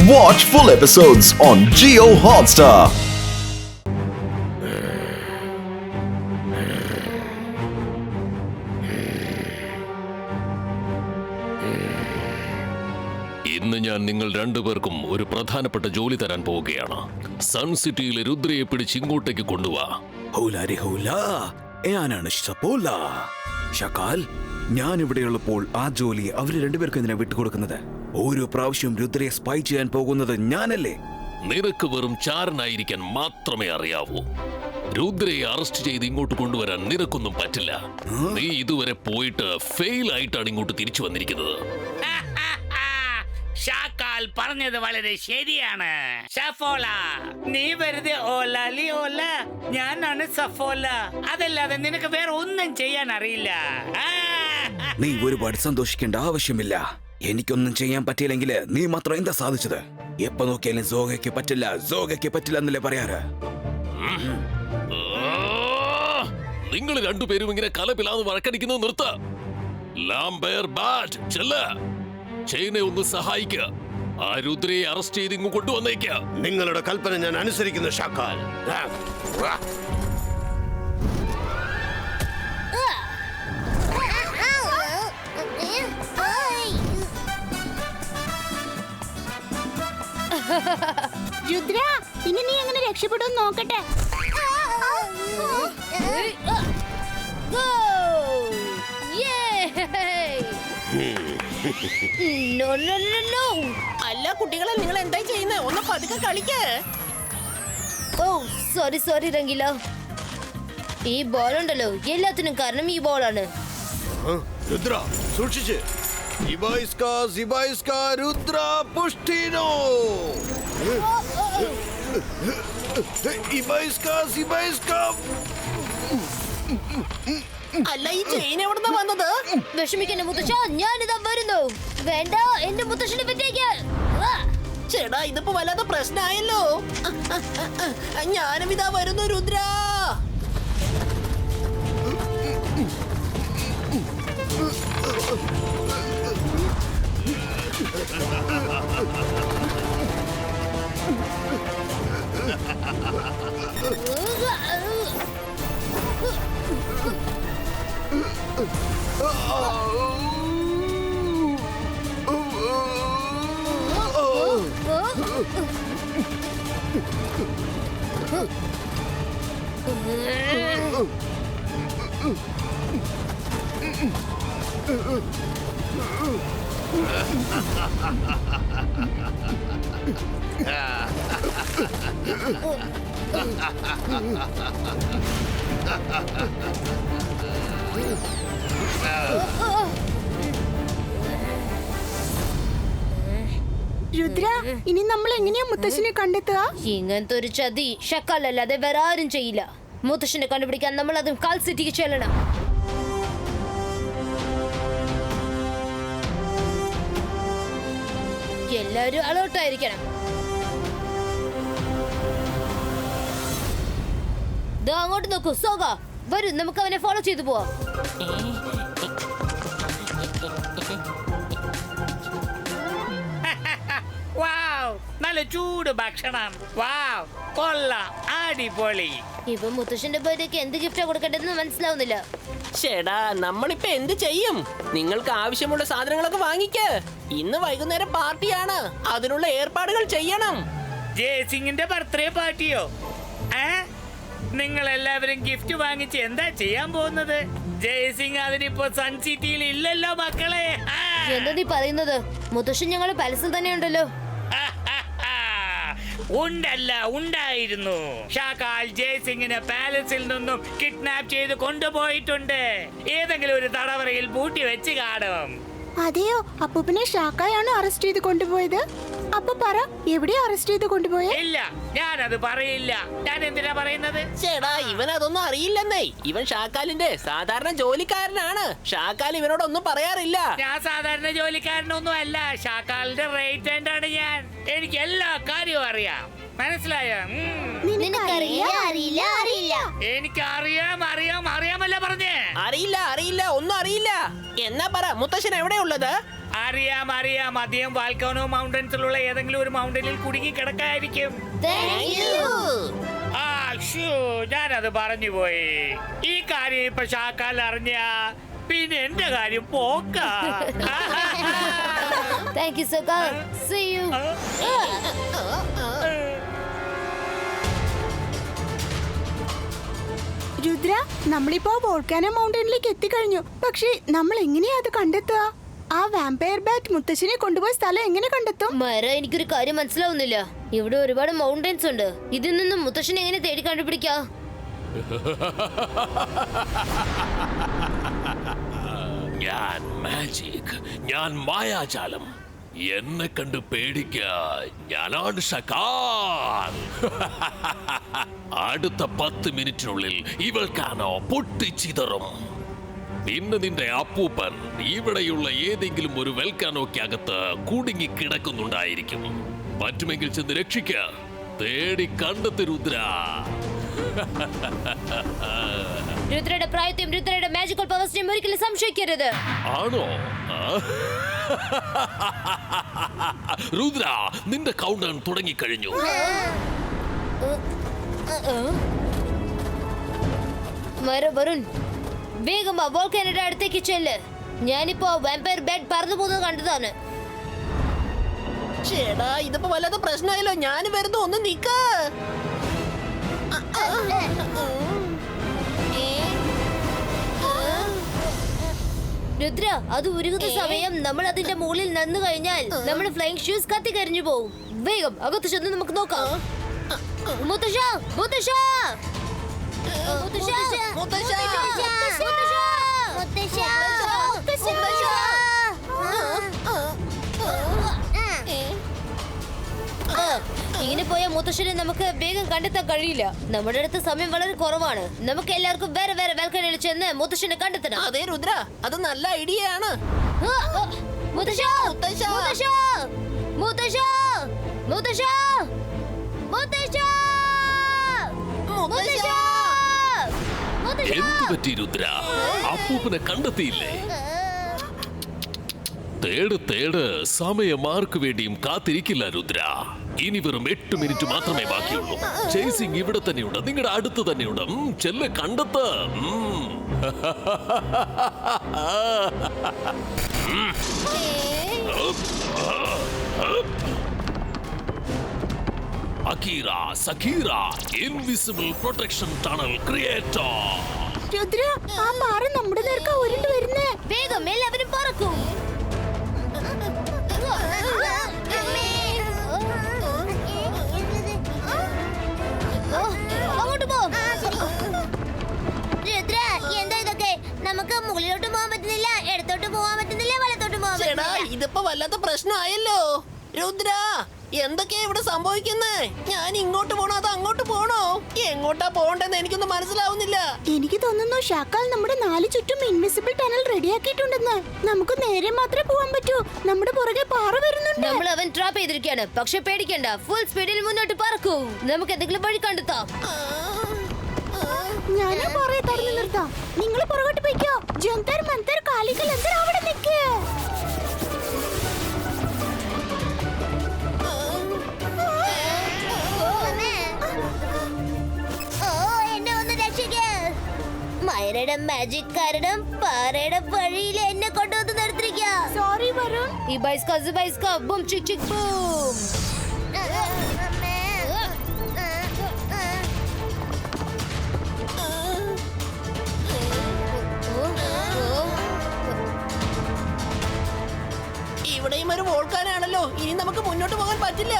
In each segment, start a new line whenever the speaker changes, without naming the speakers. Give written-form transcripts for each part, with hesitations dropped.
Watch full episodes on Jio Hotstar.
ഇന്ന് ഞാൻ നിങ്ങൾ രണ്ടുപേർക്കും ഒരു പ്രധാനപ്പെട്ട ജോലി തരാൻ പോവുകയാണ്. സൺ സിറ്റിയിലെ രുദ്രയെ പിടിച്ച് ഇങ്ങോട്ടേക്ക് കൊണ്ടുവാ.
ഞാനാണ് ഷപ്പോല. ഷക്കാൽ, ഞാൻ ഇവിടെയുള്ളപ്പോൾ ആ ജോലി അവര് രണ്ടുപേർക്കും എന്തിനാ വിട്ടുകൊടുക്കുന്നത്? ഓരോ പ്രാവശ്യവും രുദ്രയെ സ്പൈ ചെയ്യാൻ പോകുന്നത് ഞാനല്ലേ?
നിനക്ക് വെറും ചാരനായിരിക്കാൻ മാത്രമേ അറിയാവൂ. രുദ്രയെ അറസ്റ്റ് ചെയ്ത് ഇങ്ങോട്ട് കൊണ്ടുവരാൻ നിനക്കൊന്നും പറ്റില്ല. നീ ഇതുവരെ പോയിട്ട് ഫെയിൽ ആയിട്ടാണ് ഇങ്ങോട്ട് തിരിച്ചു വന്നിരിക്കുന്നത്.
ഷാക്കാൽ പറഞ്ഞത് വളരെ ശരിയാണ്. ഷഫോല, നീ വെറുതെ ഓലാലി ഓല, ഞാനാണ് സഫോല. അതല്ലാതെ നിനക്ക് വേറെ ഒന്നും ചെയ്യാൻ അറിയില്ല.
നീ ഒരുപാട് സന്തോഷിക്കേണ്ട ആവശ്യമില്ല. എനിക്കൊന്നും ചെയ്യാൻ പറ്റിയില്ലെങ്കിൽ നീ മാത്രം എന്താ സാധിച്ചത്? എപ്പോ നോക്കിയാലും സോഗയ്ക്ക് പറ്റില്ല, സോഗയ്ക്ക് പറ്റില്ല എന്നല്ലേ പറയാറ്?
നിങ്ങൾ രണ്ടുപേരും ഇങ്ങനെ കലപിലാന്ന് വഴക്കടിക്കുന്നത് നിർത്ത. ലാംബെയർ ബാറ്റ് ചെല്ല, ചെയിനെ ഒന്ന് സഹായിക്കുക. ആ രുദ്രയെ അറസ്റ്റ് ചെയ്ത് ഇങ്ങ് കൊണ്ടുവന്നേക്ക.
നിങ്ങളുടെ കൽപ്പന ഞാൻ അനുസരിക്കുന്നു ഷാക്കാൽ.
രുദ്ര, ഇനി നീ എങ്ങനെ രക്ഷപ്പെടും നോക്കട്ടെ.
അല്ല കുട്ടികളെ, നിങ്ങൾ എന്താ ചെയ്യുന്നത്? ഒന്ന് പതുക്കെ കളിക്കേ.
ഓ സോറി രംഗില. ഈ ബോൾ ഉണ്ടല്ലോ, എല്ലാത്തിനും കാരണം ഈ ബോളാണ്.
രുദ്ര സൂക്ഷിച്ച്. രുദ്ര പുഷ്ടിനോ.
അല്ല, ഈ ചെയിൻ എവിടുന്ന വന്നത്?
വിഷമിക്കണ്ട മുത്തശ്ശ, ഞാനിതാ വരുന്നു. വേണ്ട, എന്റെ മുത്തശ്ശനെ പറ്റേക്ക്.
ചേടാ, ഇതിപ്പോ വല്ലാതെ പ്രശ്നമായല്ലോ. ഞാനും ഇതാ വരുന്നു രുദ്ര.
രുദ്ര, ഇനി നമ്മൾ എങ്ങനെയാ മുത്തശ്ശിനെ കണ്ടെത്തുക?
ഇങ്ങനത്തെ ഒരു ചതി ഷക്കാലല്ലാതെ വേറെ ആരും ചെയ്യില്ല. മുത്തശ്ശനെ കണ്ടുപിടിക്കാൻ നമ്മൾ അതും കാൽ സിറ്റിക്ക് ചെല്ലണം. എല്ലാരും അലേർട്ടായിരിക്കണം. അങ്ങോട്ട് നോക്കൂ സോഗ, വരൂ നമുക്ക് അവനെ ഫോളോ ചെയ്തു പോവാം.
നല്ല ചൂട് ഭക്ഷണം. വാവ്, കൊള്ളാം, അടിപൊളി.
ഇപ്പൊ മുത്തശ്ശന്റെ ബർത്ത്ഡേക്ക് എന്ത് ഗിഫ്റ്റാ കൊടുക്കേണ്ടതെന്ന് മനസ്സിലാവുന്നില്ല.
ചേടാ, നമ്മളിപ്പോ എന്ത് ചെയ്യും? നിങ്ങൾക്ക് ആവശ്യമുള്ള സാധനങ്ങളൊക്കെ വാങ്ങിക്ക്. ഇന്ന് വൈകുന്നേരം പാർട്ടിയാണ്, അതിനുള്ള ഏർപ്പാടുകൾ ചെയ്യണം.
ജയസിംഗിന്റെ ബർത്ത്ഡേ പാർട്ടിയോ? നിങ്ങൾ എല്ലാവരും ഗിഫ്റ്റ് വാങ്ങിച്ച് എന്താ ചെയ്യാൻ പോകുന്നത്? ജയസിംഗ് അതിനിപ്പോ സൺ സിറ്റിയിൽ ഇല്ലല്ലോ മക്കളെ.
എന്താ നീ പറയുന്നത്? മുത്തശ്ശൻ ഞങ്ങളുടെ പാലസിൽ തന്നെ ഉണ്ടല്ലോ.
ഉണ്ടല്ല, ഉണ്ടായിരുന്നു. ഷാക്കാൽ ജയസിംഗിനെ പാലസിൽ നിന്നും കിഡ്നാപ്പ് ചെയ്ത് കൊണ്ടുപോയിട്ടുണ്ട്. ഏതെങ്കിലും ഒരു തടവറയിൽ പൂട്ടി വെച്ച് കാണും.
അതെയോ? അപ്പൂപ്പനെ ഷാക്കായാണ് അറസ്റ്റ് ചെയ്ത് കൊണ്ടുപോയത്. അപ്പൊ പറ, എവിടെയാ അറസ്റ്റ് ചെയ്ത് കൊണ്ടുപോയെ?
ഇല്ല, ഞാനത് പറയില്ല. ഞാൻ എന്തിനാ പറയുന്നത്?
ചേടാ, ഇവൻ അതൊന്നും അറിയില്ലെന്നേ. ഇവൻ ഷാക്കാലിന്റെ സാധാരണ ജോലിക്കാരനാണ്. ഷാക്കാൽ ഇവനോടൊന്നും പറയാറില്ല.
ഞാൻ സാധാരണ ജോലിക്കാരനൊന്നും അല്ല. ഷാക്കാലിന്റെ റൈറ്റ് ഹാൻഡ് ആണ് ഞാൻ. എനിക്ക് എല്ലാ കാര്യവും അറിയാം. മനസ്സിലായോ? എനിക്കറിയാം. അറിയാമല്ല പറഞ്ഞേ.
അറിയില്ല, ഒന്നും അറിയില്ല. എന്നാ പറ, മുത്തശ്ശൻ എവിടെയുള്ളത്?
അറിയാം അറിയാം, അദ്ദേഹം വാൽക്കാനോ മൗണ്ടൻസിലുള്ള ഏതെങ്കിലും ഒരു മൗണ്ടനിൽ കുടുങ്ങി കിടക്കായിരിക്കും. ആ ഷൂ, ഞാനത് പറഞ്ഞു പോയി. ഈ കാര്യം ഇപ്പൊ ഷാക്കാൽ അറിഞ്ഞ പിന്നെ എന്റെ കാര്യം പോക്ക.
താങ്ക് യു സക്കാൽ. See you.
രുദ്ര, നമ്മളിപ്പോ വോൾക്കാനോ മൗണ്ടനിലേക്ക് എത്തിക്കഴിഞ്ഞു. പക്ഷേ നമ്മൾ എങ്ങനെയാ അത് കണ്ടെത്തുക? ആ വാമ്പയർ ബാറ്റ് മുത്തശ്ശനെ കൊണ്ടുപോയ സ്ഥലം എങ്ങനെ കണ്ടെത്തും?
മര, എനിക്കൊരു കാര്യം മനസ്സിലാവുന്നില്ല. ഇവിടെ ഒരുപാട് മൗണ്ടൻസ് ഉണ്ട്. ഇതിൽ നിന്നും മുത്തശ്ശനെ എങ്ങനെ തേടി കണ്ടുപിടിക്കാ?
ഞാൻ മാജിക്, ഞാൻ മായാജാലം. എന്നെ കണ്ട് പേടിക്ക, ഞാനാണ് ഷക്കാൽ. അടുത്ത 10 മിനിറ്റിനുള്ളിൽ ഇവൾക്കാണോ പൊട്ടിച്ചിതറും. പിന്നെ നിന്റെ അപ്പൂപ്പൻ ഇവിടെയുള്ള ഏതെങ്കിലും ഒരു വെൽക്കാനോക്കകത്ത് കുടുങ്ങി കിടക്കുന്നുണ്ടായിരിക്കും. പറ്റുമെങ്കിൽ ചെന്ന് രക്ഷിക്ക. തേടി കണ്ടെത്തി രുദ്ര.
രുദ്രയുടെ പ്രായത്തെയും രുദ്രയുടെ മാജിക്കൽ പവേഴ്സിനെയും ഒരിക്കലും സംശയിക്കരുത്.
ആണോ? രുദ്ര, നിന്റെ കൗണ്ട് ഡൗൺ തുടങ്ങിക്കഴിഞ്ഞു.
വരുൺ, വേഗം വോൾക്കാനോയുടെ അടുത്തേക്ക് ചെല്ല്. ഞാനിപ്പോ വാമ്പയർ ബാറ്റ് പറന്നു പോകുന്നത് കണ്ടതാണ്.
ചേടാ, ഇതിപ്പോ വല്ലാത്ത പ്രശ്നമായല്ലോ. ഞാൻ വരുന്നു, ഒന്ന് നിക്ക.
രുദ്ര, അത് ഉരുകുന്ന സമയം നമ്മൾ അതിന്റെ മുകളിൽ നന്നു കഴിഞ്ഞാൽ നമ്മുടെ ഫ്ലൈങ് ഷൂസ് കത്തിക്കരിഞ്ഞു പോവും. വേഗം അകത്ത് ചെന്ന് നമുക്ക് നോക്കാം. മുത്തശ്ശ, മുത്തശ്ശ, മുത്തശ്ശ, മുത്തശ്ശ, ഇങ്ങനെ പോയ മുത്തശ്ശനെ നമുക്ക് വേഗം കണ്ടെത്താൻ കഴിയില്ല. നമ്മുടെ അടുത്ത് സമയം വളരെ കുറവാണ്. നമുക്ക് എല്ലാവർക്കും വേറെ വേറെ വെൽക്കണിൽ ചെന്ന് മുത്തശ്ശനെ കണ്ടെത്തണം.
അതെ രുദ്ര, അത് നല്ല ഐഡിയ ആണ്.
മുത്തശ്ശ, മുത്തശ്ശ, മുത്തശ്ശ, മുത്തശ്ശ, മുത്തശ്ശ, മുത്തശ്ശ, മുത്തശ്ശ.
എന്തു പറ്റി രുദ്ര? അപ്പൂപ്പനെ കണ്ടെത്തിയില്ലേ? തേട് തേട്, സമയം ആർക്കു വേണ്ടിയും കാത്തിരിക്കില്ല രുദ്ര. ഇനി വെറും 8 മിനിറ്റ് മാത്രമേ ബാക്കിയുള്ളൂ. ചേസിംഗ് ഇവിടെ തന്നെയുണ്ട്, നിങ്ങളുടെ അടുത്ത് തന്നെയുണ്ട്. ചെല്ല്, കണ്ടെത്ത്. അക്കീറ, സക്കീറ, invisible protection tunnel creator.
Rudra, ആ പാറ നമ്മുടെ നേർക്ക് ഉരുണ്ട് വരുന്നേ.
വേഗം എല്ലാവരും പറക്കും. അങ്ങോട്ട് പോ. രുദ്ര, എന്താ ഇതൊക്കെ? നമുക്ക് മുകളിലോട്ട് പോകാൻ പറ്റുന്നില്ല, ഇടത്തോട്ട് പോകാൻ പറ്റുന്നില്ല, വലത്തോട്ട് പോകാൻ
ചേടാ,
പറ്റുന്നില്ല.
ഇതിപ്പോ വല്ലാത്ത പ്രശ്നമായല്ലോ. രുദ്ര, എന്തൊക്കെയാ ഇവിടെ സംഭവിക്കുന്നേ? ഞാൻ ഇങ്ങോട്ട് പോണോ അതോ അങ്ങോട്ട് പോണോ? എങ്ങോട്ടാ പോകണ്ടെന്ന് എനിക്കൊന്നും മനസ്സിലാവുന്നില്ല.
എനിക്ക് തോന്നുന്നു ഷാക്കാൽ നമ്മുടെ 4 ചുറ്റും ഇൻവിസിബിൾ ടണൽ റെഡിയാക്കിയിട്ടുണ്ടെന്ന്. നമുക്ക് നേരെ മാത്രമേ പോകാൻ പറ്റൂ. നമ്മുടെ പുറകെ പാറ വരുന്നുണ്ട്.
നമ്മൾ അവൻ ട്രാപ്പ് ചെയ്തിരിക്കുകയാണ്. പക്ഷെ പേടിക്കണ്ട, ഫുൾ സ്പീഡിൽ മുന്നോട്ട് പറക്കൂ. നമുക്ക് എന്തെങ്കിലും വഴി കണ്ടെത്താം.
ഞാൻ പാറയെ തടഞ്ഞു നിർത്താം. നിങ്ങൾ പുറകോട്ട് പോയിക്കോ. ജന്തർ മന്തർ കാലികൾ എന്തർ അവിടെ നിൽക്കേ. മയരുടെ മാജിക് കാരണം പാറയുടെ വഴിയിൽ എന്നെ കൊണ്ടുവന്ന് നിർത്തിരിക്കുക. സോറി വരുൺ. ഈ ബൈസ്ക ബൂം ചിക് ചിക് ബൂം.
ഇവിടെയും ഒരു വോൾക്കാനാണല്ലോ. ഇനി നമുക്ക് മുന്നോട്ട് പോകാൻ പറ്റില്ല.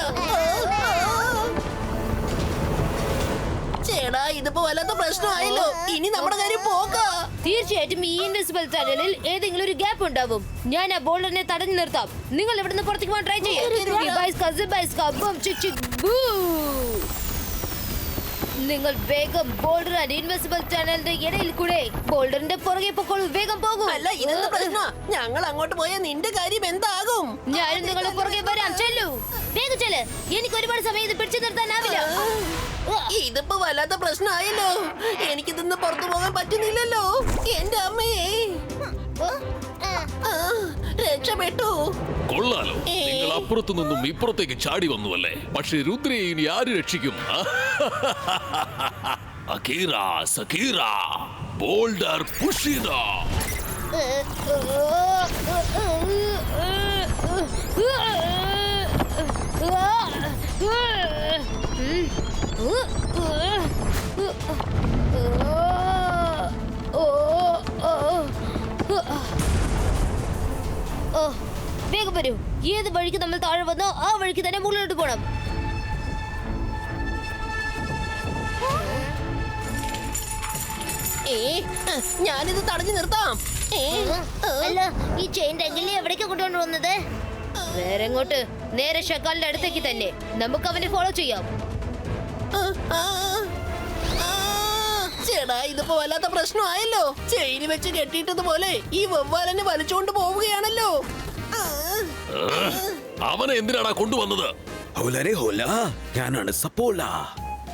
ചേടാ, ഇതിപ്പോ വല്ലാത്ത പ്രശ്നമായല്ലോ. ഇനി നമ്മുടെ കാര്യം പോക്കാ.
തീർച്ചയായിട്ടും ഈ ഇൻവിസിബിൾ ടണലിൽ ഏതെങ്കിലും ഒരു ഗ്യാപ്പ് ഉണ്ടാവും. ഞാൻ ആ ബോൾഡറിനെ തടഞ്ഞു നിർത്താം. നിങ്ങൾ ഇവിടുന്ന് പുറത്തേക്ക് പോകാൻ ട്രൈ ചെയ്യും. നിങ്ങൾ വേഗം ബോൾഡർ ആൻഡ് ഇൻവിസിബിൾ ടണലിന്റെ ഇടയിൽ കൂടെ ബോൾഡറിന്റെ പുറകെ പൊക്കോളൂ. വേഗം പോകൂ.
അല്ല, ഇതെന്ത് പ്രശ്ന? ഞങ്ങൾ അങ്ങോട്ട് പോയാൽ നിന്റെ കാര്യം എന്താകും?
ഞാനും നിങ്ങളുടെ പുറകെ വരാം. ചെല്ലു, വേഗം ചെല്ല്. എനിക്ക് ഒരുപാട് സമയം ഇത് പിടിച്ചു നിർത്താനാവില്ല.
ഇതിപ്പോ വല്ലാത്ത പ്രശ്നമായല്ലോ. എനിക്കിതിന്ന് പുറത്തു പോകാൻ പറ്റുന്നില്ലല്ലോ. എന്റെ അമ്മയെ. രക്ഷപ്പെട്ടു.
കൊള്ളാലോ, നിങ്ങൾ അപ്പുറത്തു നിന്നും ഇപ്പുറത്തേക്ക് ചാടി വന്നുവല്ലേ. പക്ഷെ രുദ്രയെ ഇനി ആര് രക്ഷിക്കും? അകീറ, സകീറ, ബോൾഡർ പുഷിത.
വേഗം വരൂ. ഏത് വഴിക്ക് നമ്മൾ താഴെ വന്നോ ആ വഴിക്ക് തന്നെ മുകളിലോട്ട് പോണം.
ഞാനിത് തടഞ്ഞു നിർത്താം.
അല്ല, ഈ ചെയിൻ എങ്ങനെ എവിടേക്ക് കൊണ്ടുകൊണ്ട് വന്നത്? വേറെ എങ്ങോട്ട്? നേരെ ഷക്കാലിന്റെ അടുത്തേക്ക് തന്നെ. നമുക്ക് അവനെ ഫോളോ ചെയ്യാം.
ചേടാ, ഇതിപ്പോ വല്ലാത്ത പ്രശ്നമായല്ലോ. ചെയിന് വെച്ച് കെട്ടിയിട്ടതുപോലെ ഈ വവ്വാലനെ വലിച്ചുകൊണ്ട് പോവുകയാണല്ലോ.
അവനെ എന്തിനാടാ കൊണ്ടുവന്നത്?
ഹോലരെ ഹോല, ഞാനാണ് സപ്പോള.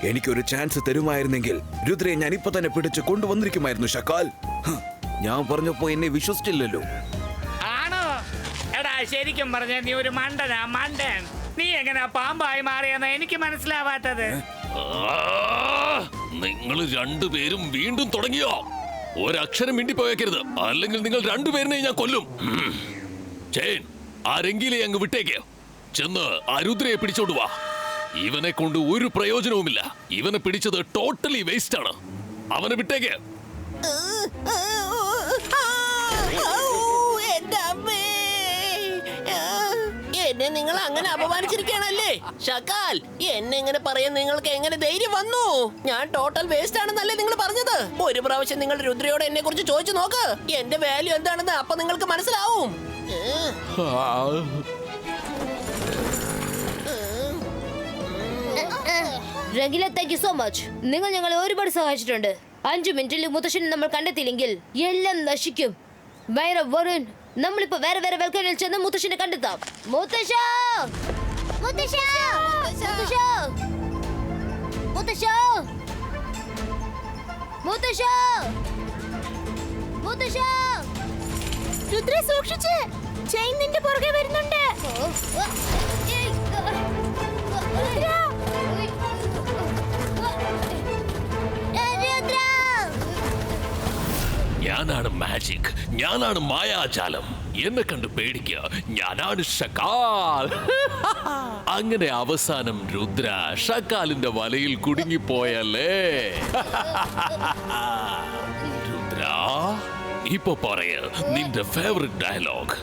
എനിക്കൊരു ചാൻസ് തരുമായിരുന്നെങ്കിൽ രുദ്രയെ ഞാൻ ഇപ്പൊ തന്നെ പിടിച്ച് കൊണ്ടുവന്നിരിക്കുമായിരുന്നു ഷക്കാൽ. ഞാൻ പറഞ്ഞപ്പോ എന്നെ വിശ്വസിച്ചില്ലല്ലോ.
ആണോ? എടാ, ശരിക്കും പറഞ്ഞ നീ ഒരു മണ്ടനാ, മണ്ടൻ. നീ എങ്ങനെ പാമ്പായി മാറിയെന്ന് എനിക്ക് മനസ്സിലാവാത്തത്.
നിങ്ങൾ രണ്ടുപേരും വീണ്ടും തുടങ്ങിയോ? ഒരക്ഷരം മിണ്ടിപ്പോയേക്കരുത്, അല്ലെങ്കിൽ നിങ്ങൾ രണ്ടുപേരിനെ ഞാൻ കൊല്ലും. ചെയിൻ, ആ രംഗീലെ അങ്ങ് വിട്ടേക്ക്. ചെന്ന് ആ രുദ്രയെ പിടിച്ചോണ്ട് വാ. ഇവനെ കൊണ്ട് ഒരു പ്രയോജനവുമില്ല. ഇവനെ പിടിച്ചത് ടോട്ടലി വേസ്റ്റ് ആണ്. അവനെ വിട്ടേക്ക്.
എന്നെ നിങ്ങൾ അങ്ങനെ അപമാനിച്ചിരിക്കുകയാണല്ലേ ഷക്കാൽ? എന്നെ എങ്ങനെ പറയാൻ നിങ്ങൾക്ക് എങ്ങനെ ധൈര്യം വന്നു? ഞാൻ ടോട്ടൽ വേസ്റ്റ് ആണെന്നല്ലേ നിങ്ങൾ പറഞ്ഞത്? ഒരു പ്രാവശ്യം നിങ്ങൾ രുദ്രയോട് എന്നെ കുറിച്ച് ചോദിച്ചു നോക്ക്. എന്റെ വാല്യൂ എന്താണെന്ന് അപ്പൊ നിങ്ങൾക്ക് മനസ്സിലാവും.
രംഗില, താങ്ക് യു സോ മച്ച്. നിങ്ങൾ ഞങ്ങളെ ഒരുപാട് സഹായിച്ചിട്ടുണ്ട്. 5 മിനിറ്റിൽ മുത്തശ്ശനെ നമ്മൾ കണ്ടെത്തിയില്ലെങ്കിൽ എല്ലാം നശിക്കും. വരുൺ, നമ്മളിപ്പോ വേറെ വേറെ വെൽക്കനിൽ ചെന്ന് മുത്തശ്ശനെ കണ്ടെത്താം. മുത്തശ്ശ, മുത്തശ്ശ, മുത്തശ്ശ, മുത്തശ്ശ, മുത്തശ്ശ, മുത്തശ്ശ. രുദ്ര, സൂക്ഷിച്ച്. ചെയിൻ നിന്റെ പുറകെ വരുന്നുണ്ട്.
ഞാനാണ് മാജിക്, ഞാനാണ് മായാജാലം. എന്നെ കണ്ട് പേടിക്കുക, ഞാനാണ് ഷക്കാൽ. അങ്ങനെ അവസാനം രുദ്ര ഷക്കാലിന്റെ വലയിൽ കുടുങ്ങിപ്പോയല്ലേ. രുദ്ര, ഇപ്പൊ പറയ നിന്റെ ഫേവറേറ്റ് ഡയലോഗ്.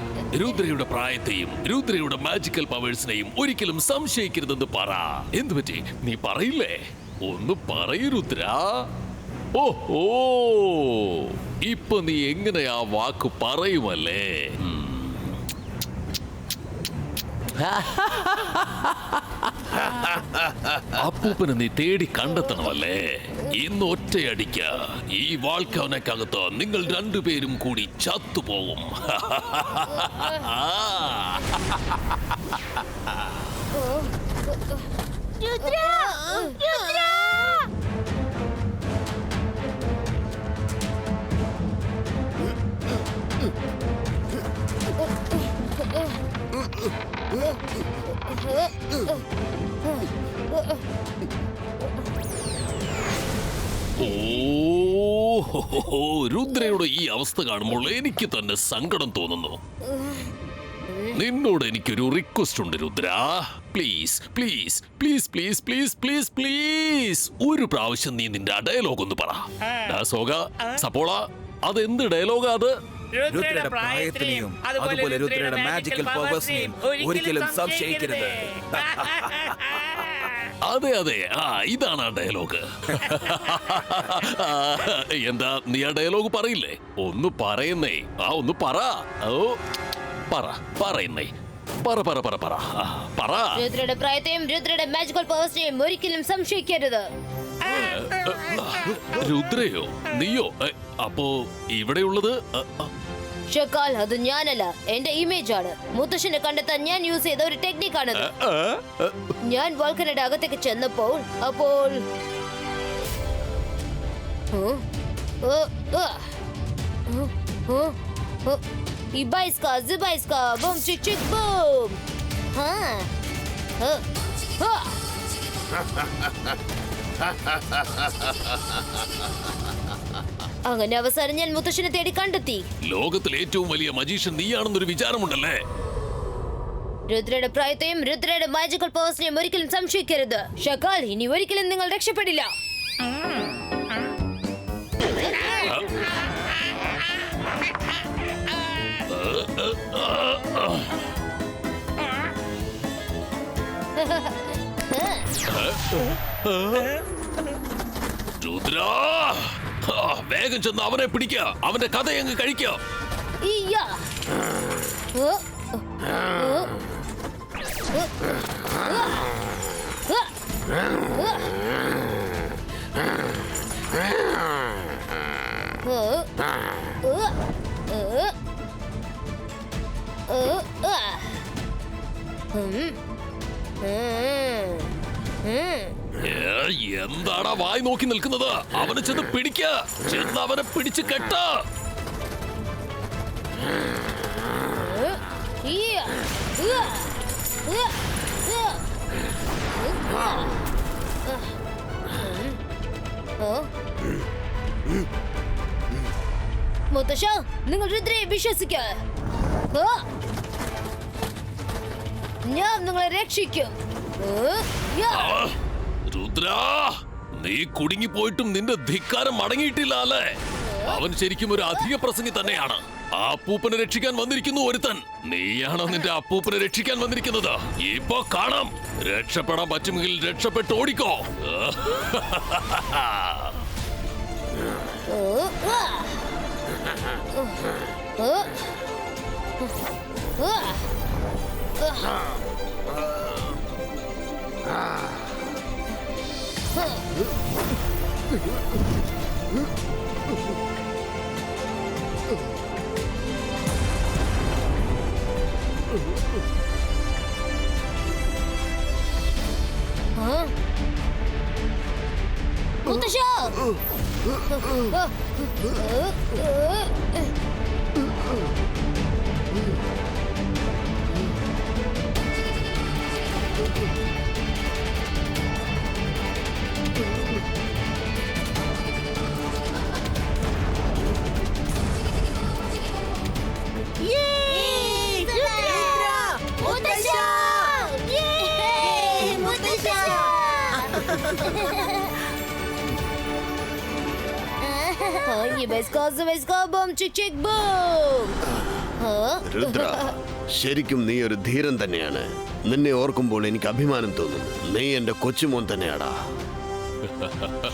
രുദ്രയുടെ പ്രായത്തെയും രുദ്രയുടെ മാജിക്കൽ പവേഴ്സിനെയും ഒരിക്കലും സംശയിക്കരുതെന്ന് പറ. എന്തുപറ്റി, നീ പറയില്ലേ? ഒന്ന് പറയൂ രുദ്ര. ഓ, ഇപ്പൊ നീ എങ്ങനെ ആ വാക്ക് പറയുമല്ലേ? അപ്പൂപ്പനെ നീ തേടി കണ്ടെത്തണമല്ലേ? ഇന്ന് ഒറ്റയടിക്ക ഈ വാൾക്കവനക്കകത്ത് നിങ്ങൾ രണ്ടുപേരും കൂടി ചത്തുപോകും.
രുദ്ര, രുദ്ര.
രുദ്രയുടെ ഈ അവസ്ഥ കാണുമ്പോൾ എനിക്ക് തന്നെ സങ്കടം തോന്നുന്നു. നിന്നോട് എനിക്കൊരു റിക്വസ്റ്റ് ഉണ്ട് Rudra. Please please please please please please please ഒരു പ്രാവശ്യം നീ നിന്റെ ആ ഡയലോഗ് ഒന്ന് പറ. സോഗ, സപ്പോള, അതെന്ത് ഡയലോഗാ അത്?
രുദ്രയുടെ പ്രായത്തിനെയും അതുപോലെ രുദ്രയുടെ മാജിക്കൽ പവേഴ്സിനെയും ഒരിക്കലും സംശയിക്കരുത്.
അതെ അതെ, ഇതാണ് ആ ഡയലോഗ്. എന്താ നീ ആ ഡയലോഗ് പറയില്ലേ? ഒന്ന് പറയുന്നേ, ഒന്ന് പറ. ഓ, പറയുന്നേ, പറ പറ പറ പറ പറ.
രുദ്രയുടെ പ്രായത്തെയും രുദ്രയുടെ മാജിക്കൽ പവേഴ്സിനെയും ഒരിക്കലും സംശയിക്കരുത്.
രുദ്രയോ? നീയോ? അപ്പോ ഇവിടെയുള്ളത്?
ഷക്കാൽ, അത് ഞാനല്ല, എന്റെ ഇമേജ് ആണ്. മുത്തശ്ശനെ കണ്ടെത്താൻ ഞാൻ യൂസ് ചെയ്ത ഒരു ടെക്നിക്കാണത്. ഞാൻ വോൾക്കനയുടെ അകത്തേക്ക് ചെന്നപ്പോൾ Ibaiska, Zibaiska, boom, chick, chick, boom. അങ്ങനെ അവസാനം ഞാൻ മുത്തശ്ശനെ തേടി കണ്ടെത്തി.
ലോകത്തിലെ ഏറ്റവും വലിയ മജീഷ്യൻ നീയാണെന്നൊരു വിചാരമുണ്ടല്ലേ?
രുദ്രയുടെ പ്രായത്തെയും രുദ്രയുടെ മാജിക്കൽ പവേഴ്സിനെയും ഒരിക്കലും സംശയിക്കരുത്. ഷക്കാൽ, ഇനി ഒരിക്കലും നിങ്ങൾ രക്ഷപ്പെടില്ല.
രുദ്ര, വേഗം ചെന്ന് അവനെ പിടിക്കുക. അവന്റെ കഥ അങ്ങ് കഴിക്കുക. എന്താടാ വായി നോക്കി നിൽക്കുന്നത്? അവനെ ചെന്ന് പിടിക്ക. ചെന്ന് അവനെ പിടിച്ച് കെട്ട.
മുത്തശ്ശ, നിങ്ങൾ രുദ്രയെ വിശ്വസിക്ക. ഞാൻ നിങ്ങളെ രക്ഷിക്കും.
രുദ്ര, നീ കുടുങ്ങിപ്പോയിട്ടും നിന്റെ ധിക്കാരം മടങ്ങിയിട്ടില്ല അല്ലേ? അവൻ ശരിക്കും ഒരു അധിക പ്രസംഗി തന്നെയാണ്. ആ അപ്പൂപ്പനെ രക്ഷിക്കാൻ വന്നിരിക്കുന്നു ഒരുത്തൻ. നീയാണോ നിന്റെ അപ്പൂപ്പനെ രക്ഷിക്കാൻ വന്നിരിക്കുന്നത്? ഇപ്പൊ കാണാം. രക്ഷപ്പെടാൻ പറ്റുമെങ്കിൽ രക്ഷപ്പെട്ട് ഓടിക്കോ.
മുത്തശ്ശ,
രുദ്ര, ശരിക്കും നീ ഒരു ധീരൻ തന്നെയാണ്. നിന്നെ ഓർക്കുമ്പോൾ എനിക്ക് അഭിമാനം തോന്നുന്നു. നീ എന്റെ കൊച്ചുമോൻ തന്നെയാടാ.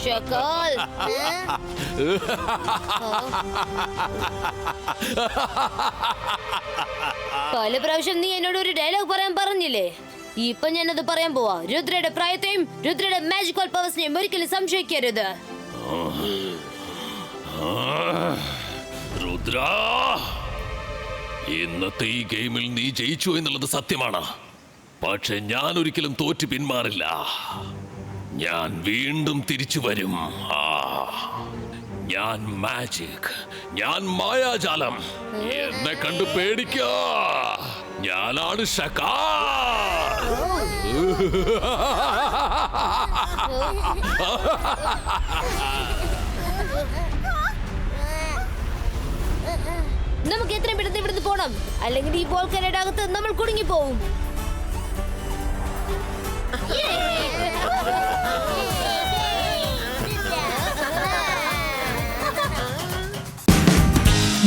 ഷക്കാൽ, പല പ്രാവശ്യം നീ എന്നോട് ഒരു ഡയലോഗ് പറയാൻ പറഞ്ഞില്ലേ? ഇപ്പൊ ഞാനത് പറയാൻ പോവാ. രുദ്രയുടെ പ്രായത്തെയും രുദ്രയുടെ മാജിക്കൽ പവേഴ്സിനെയും ഒരിക്കലും സംശയിക്കരുത്.
രുദ്ര, ഇന്നത്തെ ഈ ഗെയിമിൽ നീ ജയിച്ചു എന്നുള്ളത് സത്യമാണ്. പക്ഷെ ഞാൻ ഒരിക്കലും തോറ്റു പിന്മാറില്ല. ഞാൻ വീണ്ടും തിരിച്ചു വരും. ഞാൻ മാജിക്, ഞാൻ മായാജാലം. എന്നെ കണ്ടു പേടിക്കാ. ഞാനാണ് ഷക്കാൽ.
നമുക്ക് എത്രയും പെട്ടെന്ന് ഇവിടുന്ന് പോണം, അല്ലെങ്കിൽ ഈ ബോൾക്കരയുടെ അകത്ത് നമ്മൾ കുടുങ്ങി പോവും.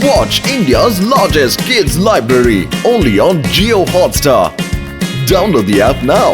Watch India's largest kids library only on Jio Hotstar. Download the app now.